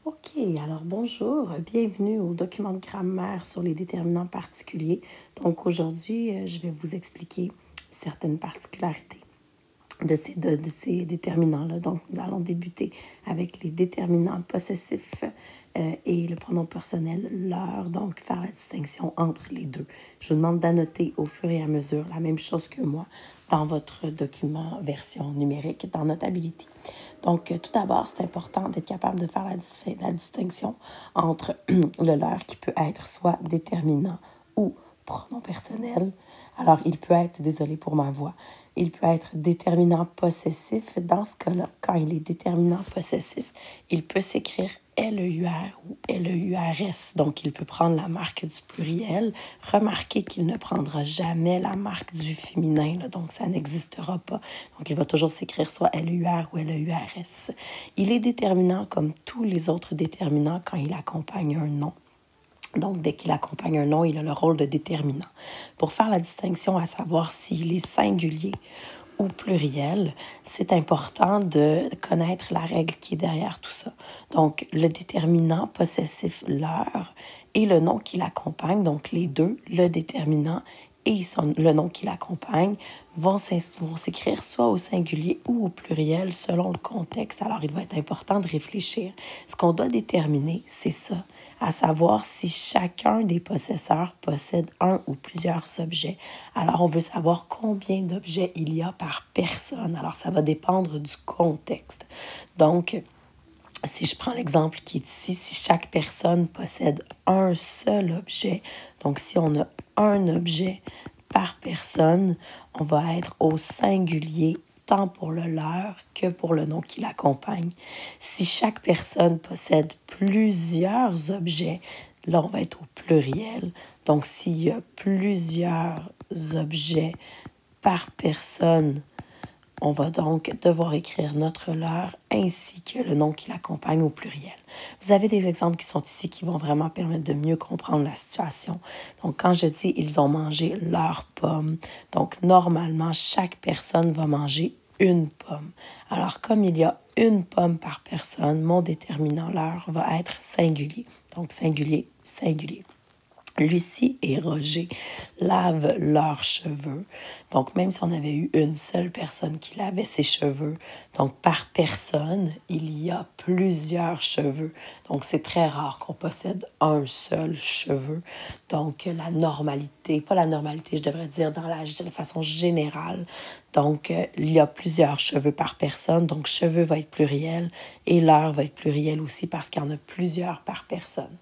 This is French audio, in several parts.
OK, alors bonjour, bienvenue au document de grammaire sur les déterminants particuliers. Donc aujourd'hui, je vais vous expliquer certaines particularités de ces déterminants-là. Donc nous allons débuter avec les déterminants possessifs et le pronom personnel leur, donc faire la distinction entre les deux. Je vous demande d'annoter au fur et à mesure la même chose que moi dans votre document version numérique dans Notability. Donc, tout d'abord, c'est important d'être capable de faire la distinction entre le leur qui peut être soit déterminant ou pronom personnel. Alors, il peut être, désolé pour ma voix, il peut être déterminant possessif. Dans ce cas-là, quand il est déterminant possessif, il peut s'écrire LEUR ou LEURS. Donc, il peut prendre la marque du pluriel. Remarquez qu'il ne prendra jamais la marque du féminin, là, donc ça n'existera pas. Donc, il va toujours s'écrire soit LEUR ou LEURS. Il est déterminant comme tous les autres déterminants quand il accompagne un nom. Donc, dès qu'il accompagne un nom, il a le rôle de déterminant. Pour faire la distinction à savoir s'il est singulier ou pluriel, c'est important de connaître la règle qui est derrière tout ça. Donc, le déterminant possessif leur et le nom qui l'accompagne, donc les deux, le déterminant et le nom qui l'accompagne, vont s'écrire soit au singulier ou au pluriel selon le contexte. Alors, il va être important de réfléchir. Ce qu'on doit déterminer, c'est ça, à savoir si chacun des possesseurs possède un ou plusieurs objets. Alors, on veut savoir combien d'objets il y a par personne. Alors, ça va dépendre du contexte. Donc, si je prends l'exemple qui est ici, si chaque personne possède un seul objet, donc si on a un objet par personne, on va être au singulier tant pour le leur que pour le nom qui l'accompagne. Si chaque personne possède plusieurs objets, là, on va être au pluriel. Donc, s'il y a plusieurs objets par personne, on va donc devoir écrire notre leur ainsi que le nom qui l'accompagne au pluriel. Vous avez des exemples qui sont ici qui vont vraiment permettre de mieux comprendre la situation. Donc, quand je dis « ils ont mangé leur pomme », donc normalement, chaque personne va manger une pomme. Alors, comme il y a une pomme par personne, mon déterminant leur va être singulier. Donc, singulier, singulier. Lucie et Roger lavent leurs cheveux. Donc, même si on avait eu une seule personne qui lavait ses cheveux, donc par personne, il y a plusieurs cheveux. Donc, c'est très rare qu'on possède un seul cheveu. Donc, la normalité, pas la normalité, je devrais dire de façon générale. Donc, il y a plusieurs cheveux par personne. Donc, cheveux va être pluriel et leur va être pluriel aussi parce qu'il y en a plusieurs par personne.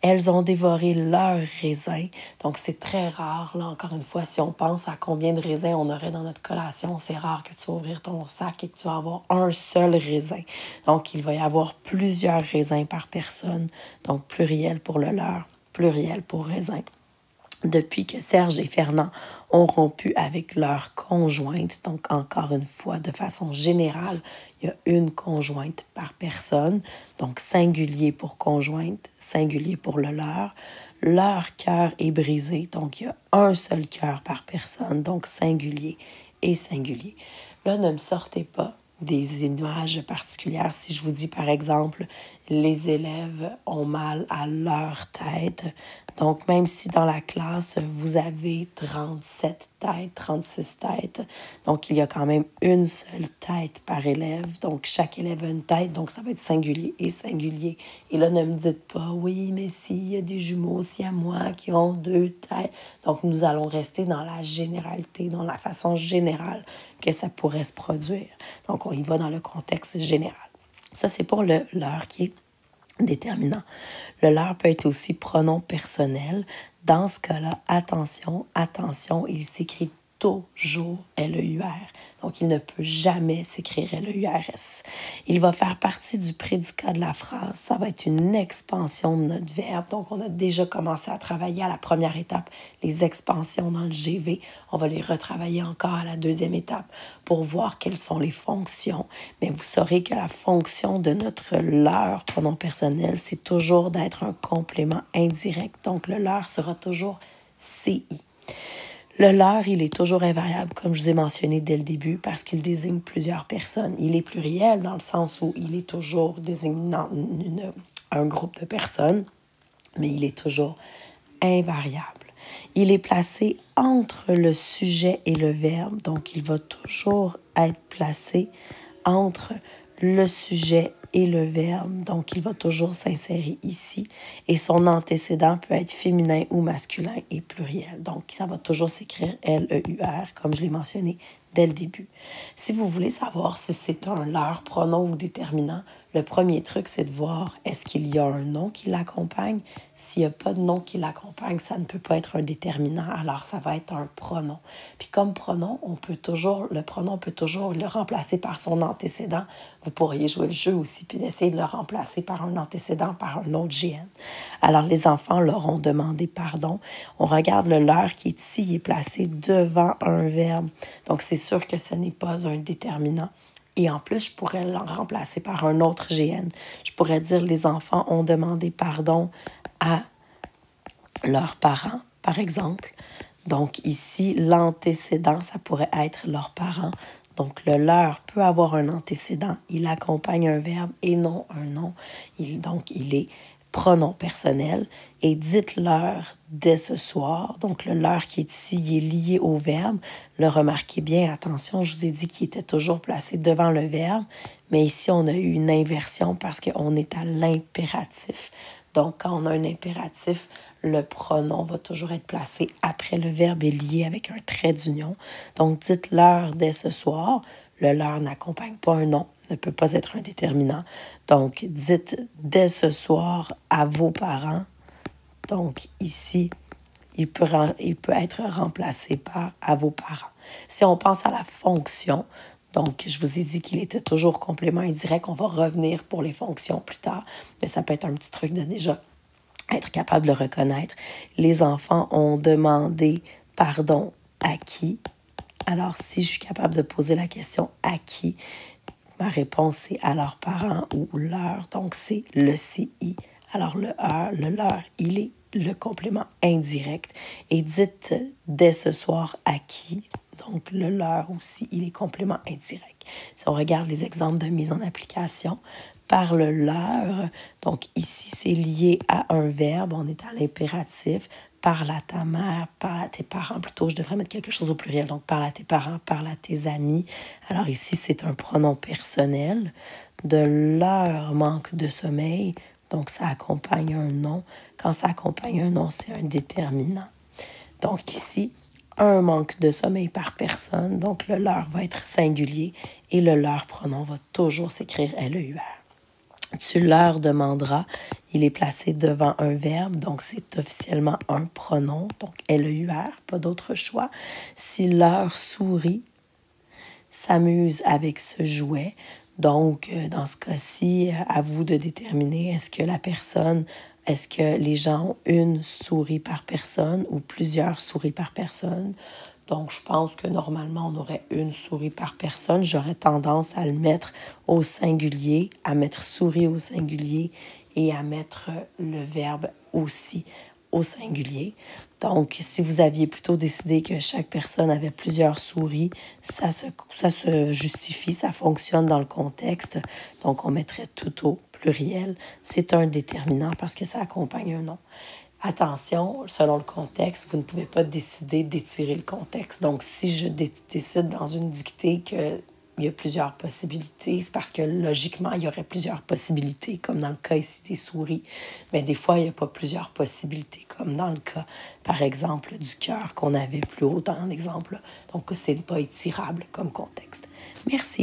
Elles ont dévoré leurs raisins. Donc, c'est très rare. Là, encore une fois, si on pense à combien de raisins on aurait dans notre collation, c'est rare que tu vas ouvrir ton sac et que tu vas avoir un seul raisin. Donc, il va y avoir plusieurs raisins par personne. Donc, pluriel pour le leur, pluriel pour raisin. Depuis que Serge et Fernand ont rompu avec leur conjointe, donc encore une fois, de façon générale, il y a une conjointe par personne, donc singulier pour conjointe, singulier pour le leur cœur est brisé, donc il y a un seul cœur par personne, donc singulier et singulier. Là, ne me sortez pas des images particulières. Si je vous dis, par exemple, les élèves ont mal à leur tête. Donc, même si dans la classe, vous avez 37 têtes, 36 têtes, donc il y a quand même une seule tête par élève. Donc, chaque élève a une tête, donc ça va être singulier et singulier. Et là, ne me dites pas, oui, mais s'il y a des jumeaux siamois qui ont deux têtes. Donc, nous allons rester dans la généralité, dans la façon générale que ça pourrait se produire. Donc, on y va dans le contexte général. Ça, c'est pour le leur qui est déterminant. Le leur peut être aussi pronom personnel. Dans ce cas-là, attention, attention, il s'écrit toujours LEUR. Donc, il ne peut jamais s'écrire LEURS. Il va faire partie du prédicat de la phrase. Ça va être une expansion de notre verbe. Donc, on a déjà commencé à travailler à la première étape les expansions dans le GV. On va les retravailler encore à la deuxième étape pour voir quelles sont les fonctions. Mais vous saurez que la fonction de notre leur, pronom personnel, c'est toujours d'être un complément indirect. Donc, le leur sera toujours CI. Le leur, il est toujours invariable, comme je vous ai mentionné dès le début, parce qu'il désigne plusieurs personnes. Il est pluriel dans le sens où il est toujours désignant un groupe de personnes, mais il est toujours invariable. Il est placé entre le sujet et le verbe, donc il va toujours être placé entre le sujet et le verbe, donc il va toujours s'insérer ici, et son antécédent peut être féminin ou masculin et pluriel, donc ça va toujours s'écrire L-E-U-R, comme je l'ai mentionné dès le début. Si vous voulez savoir si c'est un leur, pronom ou déterminant, le premier truc, c'est de voir est-ce qu'il y a un nom qui l'accompagne. S'il n'y a pas de nom qui l'accompagne, ça ne peut pas être un déterminant, alors ça va être un pronom. Puis comme pronom, le pronom peut toujours le remplacer par son antécédent. Vous pourriez jouer le jeu aussi, puis d'essayer de le remplacer par un antécédent, par un autre GN. Alors les enfants leur ont demandé pardon. On regarde le leur qui est ici, il est placé devant un verbe. Donc c'est sûr que ce n'est pas un déterminant. Et en plus, je pourrais le remplacer par un autre GN. Je pourrais dire les enfants ont demandé pardon à leurs parents, par exemple. Donc ici, l'antécédent, ça pourrait être leurs parents. Donc le leur peut avoir un antécédent. Il accompagne un verbe et non un nom. Donc il est pronom personnel. Et dites-leur dès ce soir. Donc le leur qui est ici, il est lié au verbe. Le remarquez bien, attention, je vous ai dit qu'il était toujours placé devant le verbe. Mais ici, on a eu une inversion parce qu'on est à l'impératif. Donc, quand on a un impératif, le pronom va toujours être placé après le verbe et lié avec un trait d'union. Donc, dites-leur dès ce soir. Le leur n'accompagne pas un nom, ne peut pas être un déterminant. Donc, dites dès ce soir à vos parents. Donc, ici, il peut être remplacé par à vos parents. Si on pense à la fonction, donc, je vous ai dit qu'il était toujours complément indirect. On va revenir pour les fonctions plus tard, mais ça peut être un petit truc de déjà être capable de le reconnaître. Les enfants ont demandé pardon à qui? Alors, si je suis capable de poser la question à qui, ma réponse c'est à leurs parents ou leur. Donc, c'est le CI. Alors, le leur, il est le complément indirect. Et dites dès ce soir à qui? Donc, le leur aussi, il est complément indirect. Si on regarde les exemples de mise en application, par le leur, donc ici, c'est lié à un verbe, on est à l'impératif. Parle à ta mère, parle à tes parents. Plutôt, je devrais mettre quelque chose au pluriel. Donc, parle à tes parents, parle à tes amis. Alors ici, c'est un pronom personnel. De leur manque de sommeil, donc ça accompagne un nom. Quand ça accompagne un nom, c'est un déterminant. Donc ici, un manque de sommeil par personne, donc le leur va être singulier et le leur pronom va toujours s'écrire LEUR. Tu leur demanderas, il est placé devant un verbe, donc c'est officiellement un pronom, donc LEUR, pas d'autre choix. Si leur sourit, s'amuse avec ce jouet, donc dans ce cas-ci, à vous de déterminer est-ce que les gens ont une souris par personne ou plusieurs souris par personne. Donc, je pense que normalement, on aurait une souris par personne. J'aurais tendance à le mettre au singulier, à mettre souris au singulier et à mettre le verbe aussi au singulier. Donc, si vous aviez plutôt décidé que chaque personne avait plusieurs souris, ça se justifie, ça fonctionne dans le contexte. Donc, on mettrait tout au pluriel. C'est un déterminant parce que ça accompagne un nom. Attention, selon le contexte, vous ne pouvez pas décider d'étirer le contexte. Donc, si je décide dans une dictée qu'il y a plusieurs possibilités, c'est parce que logiquement, il y aurait plusieurs possibilités, comme dans le cas ici des souris. Mais des fois, il n'y a pas plusieurs possibilités, comme dans le cas, par exemple, du cœur qu'on avait plus haut dans l'exemple. Donc, c'est pas étirable comme contexte. Merci.